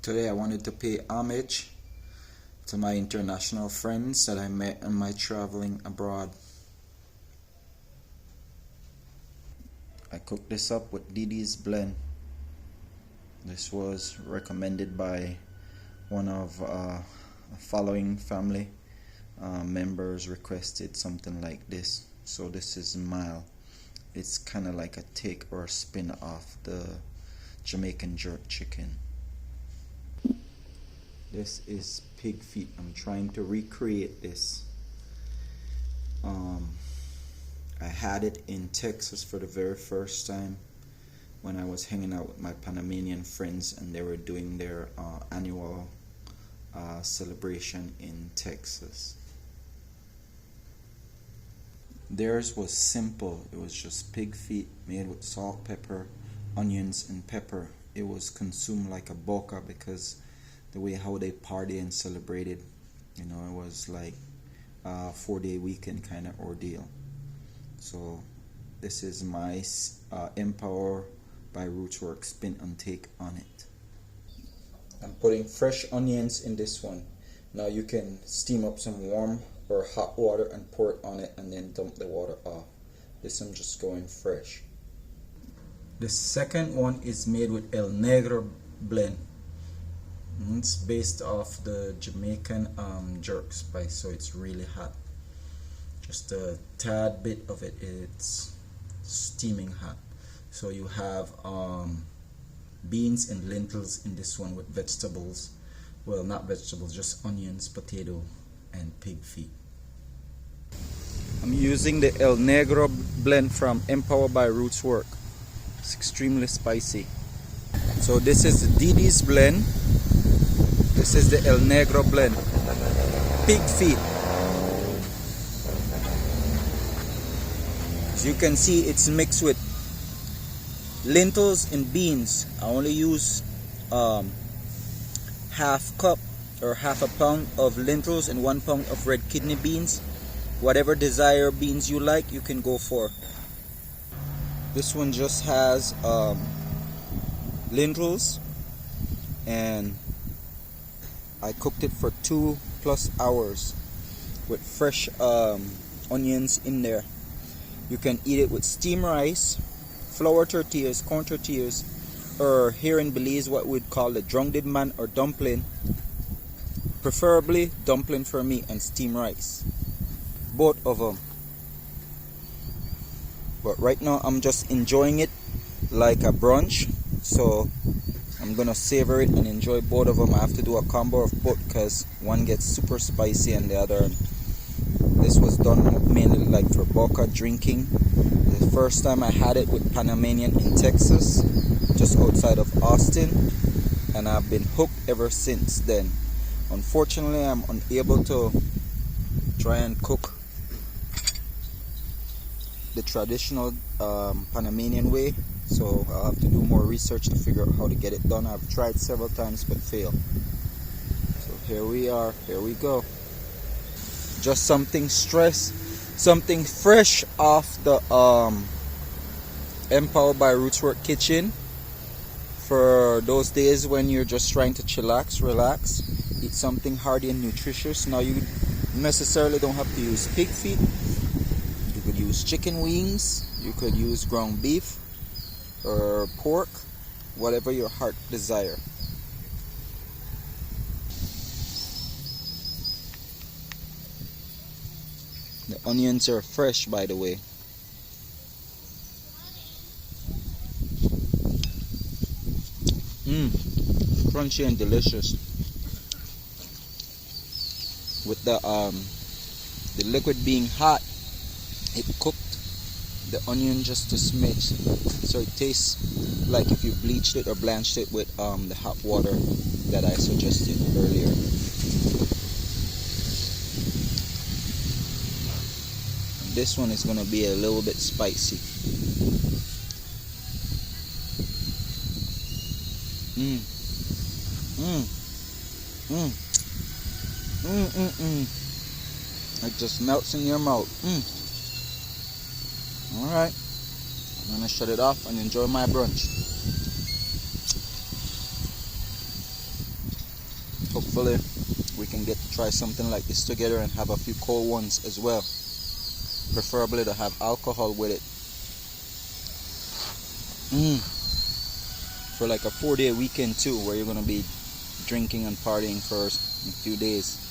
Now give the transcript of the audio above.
Today I wanted to pay homage to my international friends that I met on my traveling abroad. I cooked this up with Didi's blend. This was recommended by one of a following family members requested something like this. So this is mild. It's kind of like a take or a spin off the Jamaican jerk chicken. This is pig feet. I'm trying to recreate this. I had it in Texas for the very first time when I was hanging out with my Panamanian friends and they were doing their annual celebration in Texas. Theirs was simple. It was just pig feet made with salt, pepper, onions, and pepper. It was consumed like a Boca because the way how they party and celebrated, it was like a 4-day weekend kind of ordeal. So this is my Empower by Rootswork spin and take on it. I'm putting fresh onions in this one. Now you can steam up some warm or hot water and pour it on it and then dump the water off. This I'm just going fresh. The second one is made with El Negro blend. It's based off the Jamaican jerk spice, so it's really hot. Just a tad bit of it, it's steaming hot. So you have beans and lentils in this one with vegetables. Well, not vegetables, just onions, potato, and pig feet. I'm using the El Negro blend from Empower by Rootswork. It's extremely spicy. So this is the Didi's blend. This is the El Negro blend. Pig feet. As you can see, it's mixed with lentils and beans. I only use half cup or half a pound of lentils and 1 pound of red kidney beans. Whatever desired beans you like, you can go for. This one just has lentils, and I cooked it for 2+ hours with fresh onions in there. You can eat it with steamed rice, flour tortillas, corn tortillas, or here in Belize what we'd call the drunged man or dumpling. Preferably dumpling for me, and steamed rice. Both of them. But right now I'm just enjoying it like a brunch, so I'm gonna savor it and enjoy both of them. I have to do a combo of both because one gets super spicy and the other. This was done mainly like for Boca drinking. The first time I had it with Panamanian in Texas, just outside of Austin, and I've been hooked ever since then. Unfortunately, I'm unable to try and cook the traditional Panamanian way, so I'll have to do more research to figure out how to get it done. I've tried several times but failed. So here we are, here we go. Just something fresh off the Empower by Rootswork kitchen for those days when you're just trying to chillax, relax, eat something hearty and nutritious. Now you necessarily don't have to use pig feet. You could use chicken wings, you could use ground beef or pork, whatever your heart desire. The onions are fresh, by the way. Crunchy and delicious. With the liquid being hot, it cooked the onion just a smidge, so it tastes like if you bleached it or blanched it with the hot water that I suggested earlier. This one is going to be a little bit spicy. It just melts in your mouth. Alright, I'm going to shut it off and enjoy my brunch. hopefully we can get to try something like this together and have a few cold ones as well. Preferably to have alcohol with it. For like a 4-day weekend too, where you're gonna be drinking and partying for a few days.